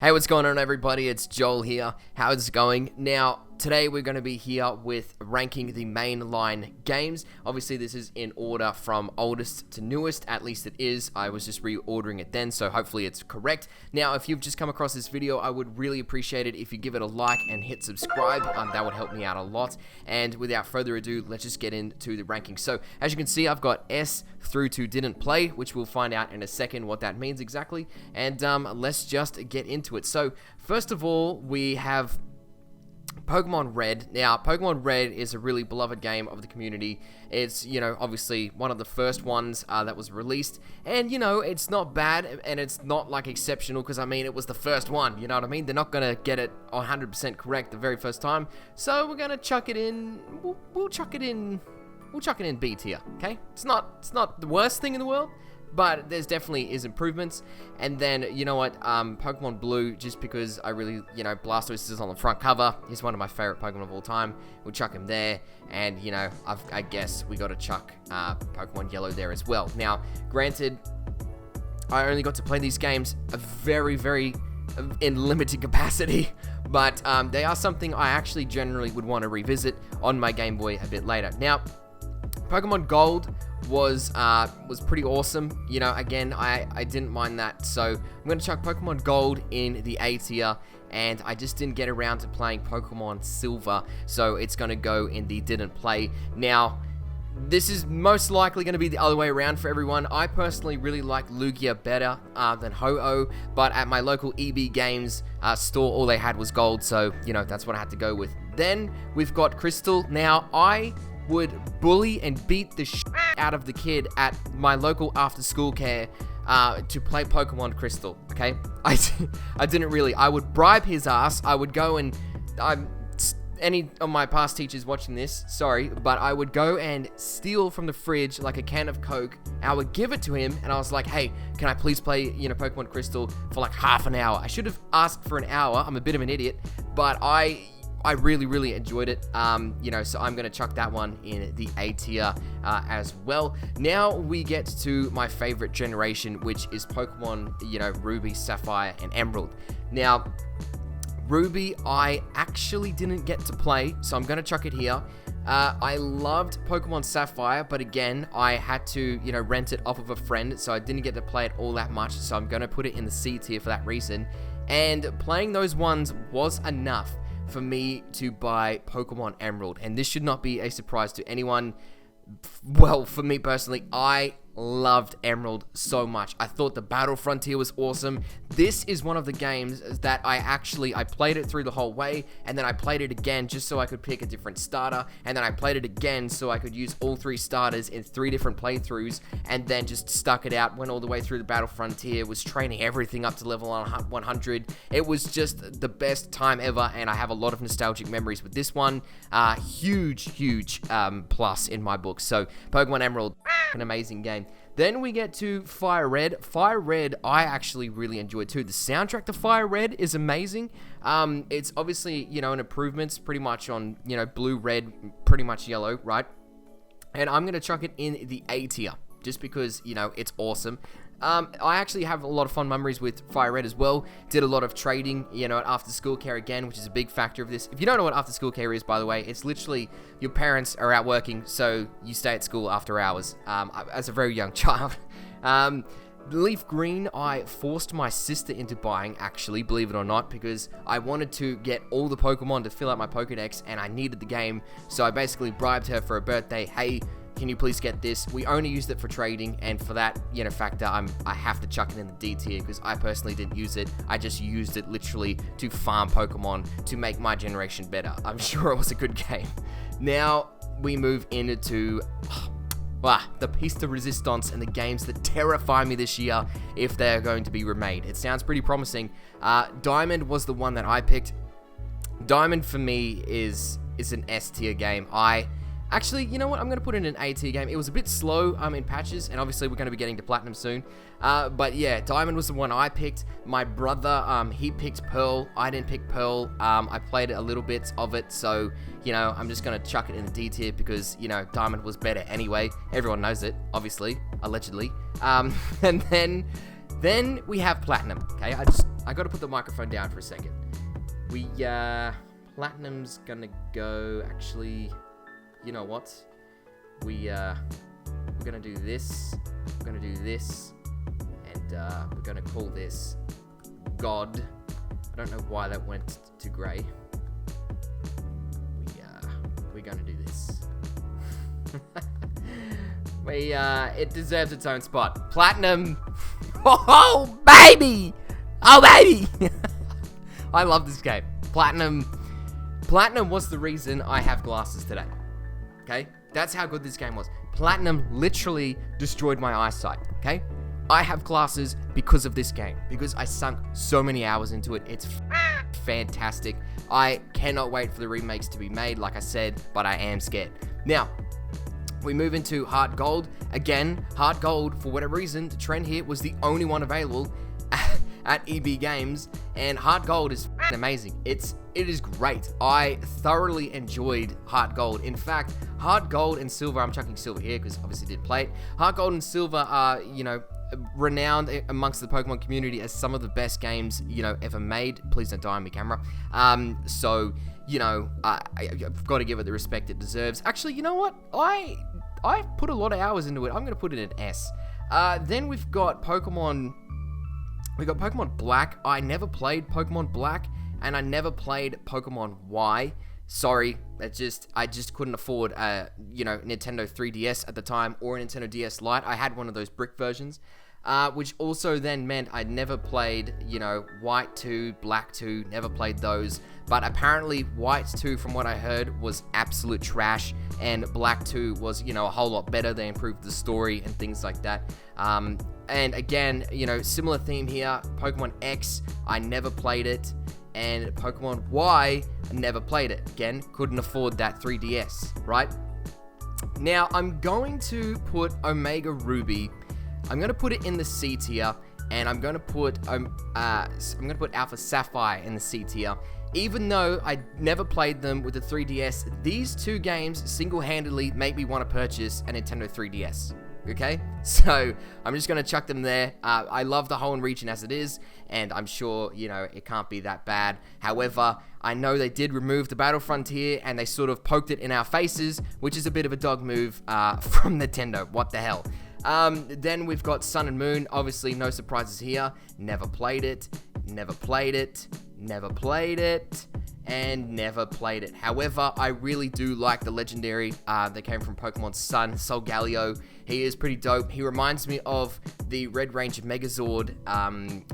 Hey, what's going on, everybody? It's Joel here. How's it going? Now, today we're going to be here with ranking the mainline games. Obviously, this is in order from oldest to newest. At least it is. I was just reordering it then, so hopefully it's correct. Now, if you've just come across this video, I would really appreciate it if you give it a like and hit subscribe. That would help me out a lot. And without further ado, let's just get into the rankings. So, as you can see, I've got S through to didn't play, which we'll find out in a second what that means exactly. And let's just get into it. So, first of all, we have Pokemon Red. Now, Pokemon Red is a really beloved game of the community. It's, obviously one of the first ones that was released. And, it's not bad and it's not, like, exceptional because, it was the first one. You know what I mean? They're not going to get it 100% correct the very first time. So, we're going to chuck it in. We'll chuck it in. We'll chuck it in B tier, okay? It's not the worst thing in the world, but there's definitely is improvements. And then, you know what, Pokemon Blue, just because I really, Blastoise is on the front cover. He's one of my favorite Pokemon of all time. We'll chuck him there. And, I guess we got to chuck Pokemon Yellow there as well. Now, granted, I only got to play these games very in limited capacity, but they are something I actually generally would want to revisit on my Game Boy a bit later. Now, Pokemon Gold was pretty awesome. Again, I didn't mind that. So I'm going to chuck Pokemon Gold in the A tier, and I just didn't get around to playing Pokemon Silver, so it's going to go in the didn't play. Now, this is most likely going to be the other way around for everyone. I personally really like Lugia better than Ho-Oh, but at my local Eevee Games store, all they had was Gold, so, that's what I had to go with. Then, we've got Crystal. Now, I would bully and beat the shit out of the kid at my local after-school care to play Pokemon Crystal, okay? I didn't really. I would bribe his ass. I would go and... any of my past teachers watching this, sorry, but I would go and steal from the fridge like a can of Coke. I would give it to him, and I was like, hey, can I please play, Pokemon Crystal for like half an hour? I should have asked for an hour. I'm a bit of an idiot, but I really enjoyed it, so I'm going to chuck that one in the A tier as well. Now we get to my favorite generation, which is Pokemon, Ruby, Sapphire, and Emerald. Now, Ruby, I actually didn't get to play, so I'm going to chuck it here. I loved Pokemon Sapphire, but again, I had to, rent it off of a friend, so I didn't get to play it all that much, so I'm going to put it in the C tier for that reason. And playing those ones was enough for me to buy Pokemon Emerald, and this should not be a surprise to anyone. Well, for me personally, I loved Emerald so much. I thought the Battle Frontier was awesome. This is one of the games that I played it through the whole way, and then I played it again just so I could pick a different starter, and then I played it again so I could use all three starters in 3 different playthroughs, and then just stuck it out, went all the way through the Battle Frontier, was training everything up to level 100. It was just the best time ever, and I have a lot of nostalgic memories with this one. Huge plus in my book. So, Pokemon Emerald, an amazing game. Then we get to FireRed. FireRed, I actually really enjoyed too. The soundtrack to FireRed is amazing. It's obviously, an improvements pretty much on, blue, red, pretty much yellow, right? And I'm going to chuck it in the A tier just because, it's awesome. I actually have a lot of fun memories with FireRed as well. Did a lot of trading, at after school care again, which is a big factor of this. If you don't know what after school care is, by the way, it's literally your parents are out working, so you stay at school after hours, as a very young child. Leaf Green, I forced my sister into buying, actually, believe it or not, because I wanted to get all the Pokemon to fill out my Pokedex, and I needed the game, so I basically bribed her for her birthday. Hey, can you please get this? We only used it for trading, and for that, factor, I have to chuck it in the D tier, because I personally didn't use it. I just used it literally to farm Pokemon to make my generation better. I'm sure it was a good game. Now, we move into the piece de resistance and the games that terrify me this year if they're going to be remade. It sounds pretty promising. Diamond was the one that I picked. Diamond, for me, is an S tier game. Actually, you know what? I'm going to put in an A tier game. It was a bit slow in patches, and obviously we're going to be getting to Platinum soon. But yeah, Diamond was the one I picked. My brother, he picked Pearl. I didn't pick Pearl. I played a little bit of it, so, I'm just going to chuck it in the D tier because, Diamond was better anyway. Everyone knows it, obviously, allegedly. And then Then we have Platinum, okay? I gotta put the microphone down for a second. Platinum's gonna go, actually, you know what? We're gonna do this, we're gonna do this, and we're gonna call this God. I don't know why that went to grey. We're gonna do this. It deserves its own spot. Platinum. Oh, baby! Oh, baby! I love this game. Platinum was the reason I have glasses today. Okay? That's how good this game was. Platinum literally destroyed my eyesight. Okay? I have glasses because of this game. Because I sunk so many hours into it. It's fantastic. I cannot wait for the remakes to be made, like I said, but I am scared. Now, we move into Heart Gold. Again, Heart Gold, for whatever reason, the trend here was the only one available at Eevee Games, and Heart Gold is amazing. It is great. I thoroughly enjoyed Heart Gold. In fact, Heart Gold and Silver, I'm chucking Silver here because obviously didn't play it. Heart Gold and Silver are, renowned amongst the Pokemon community as some of the best games, ever made. Please don't die on me, camera. So, I've got to give it the respect it deserves. Actually, you know what? I put a lot of hours into it. I'm going to put it in S. Then we've got Pokemon. We got Pokemon Black. I never played Pokemon Black, and I never played Pokemon Y. Sorry, I just couldn't afford Nintendo 3DS at the time or a Nintendo DS Lite. I had one of those brick versions, which also then meant I never played, White 2, Black 2, never played those. But apparently White 2, from what I heard, was absolute trash, and Black 2 was, a whole lot better. They improved the story and things like that. And again, similar theme here. Pokemon X, I never played it. And Pokemon Y, I never played it. Again, couldn't afford that 3DS, right? Now, I'm going to put Omega Ruby. I'm going to put it in the C tier, and I'm going to put Alpha Sapphire in the C tier. Even though I never played them with the 3DS, these two games single-handedly make me want to purchase a Nintendo 3DS. Okay, so I'm just gonna chuck them there. I love the Hoenn region as it is, and I'm sure it can't be that bad. However, I know they did remove the Battle Frontier, and they sort of poked it in our faces, which is a bit of a dog move from Nintendo. What the hell? Then we've got Sun and Moon. Obviously, no surprises here. Never played it. Never played it. Never played it. And never played it. However, I really do like the legendary that came from Pokemon Sun, Solgaleo. He is pretty dope. He reminds me of the Red Ranger Megazord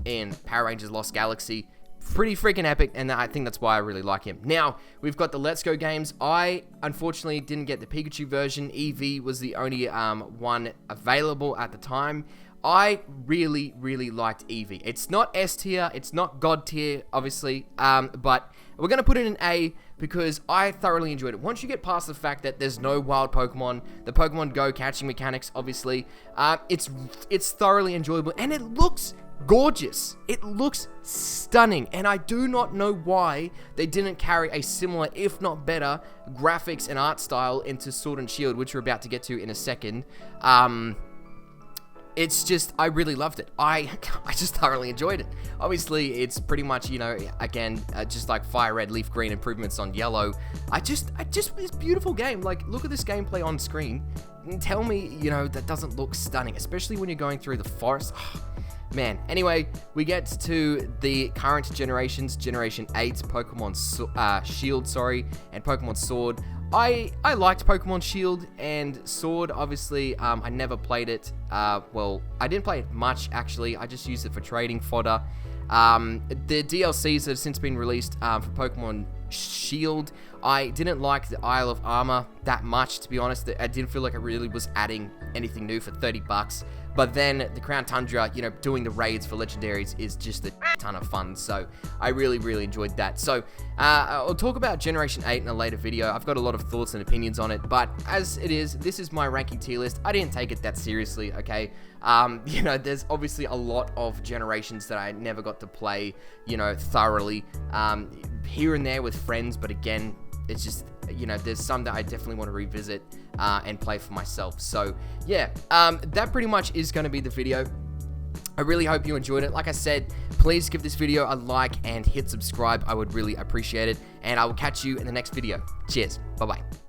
in Power Rangers Lost Galaxy. Pretty freaking epic, and I think that's why I really like him. Now, we've got the Let's Go games. I, unfortunately, didn't get the Pikachu version. Eevee was the only one available at the time. I really, really liked Eevee. It's not S tier, it's not God tier, obviously, but we're going to put it in A because I thoroughly enjoyed it. Once you get past the fact that there's no wild Pokemon, the Pokemon Go catching mechanics, obviously, it's thoroughly enjoyable, and it looks gorgeous. It looks stunning, and I do not know why they didn't carry a similar, if not better, graphics and art style into Sword and Shield, which we're about to get to in a second. It's just, I really loved it. I just thoroughly enjoyed it. Obviously, it's pretty much, again, just like FireRed, Leaf Green improvements on Yellow. This beautiful game. Like, look at this gameplay on screen. And tell me, that doesn't look stunning, especially when you're going through the forest. Man, anyway, we get to the current generations, Generation 8, Pokemon Shield, and Pokemon Sword. I liked Pokemon Shield and Sword, obviously. I never played it. Well, I didn't play it much, actually. I just used it for trading fodder. The DLCs that have since been released for Pokemon Shield, I didn't like the Isle of Armor that much, to be honest. I didn't feel like it really was adding anything new for $30. But then the Crown Tundra, doing the raids for legendaries is just a ton of fun. So I really, really enjoyed that. So I'll talk about Generation 8 in a later video. I've got a lot of thoughts and opinions on it. But as it is, this is my ranking tier list. I didn't take it that seriously, okay? There's obviously a lot of generations that I never got to play, thoroughly. Here and there with friends, but again, it's just, there's some that I definitely want to revisit and play for myself. So, yeah, that pretty much is going to be the video. I really hope you enjoyed it. Like I said, please give this video a like and hit subscribe. I would really appreciate it. And I will catch you in the next video. Cheers. Bye-bye.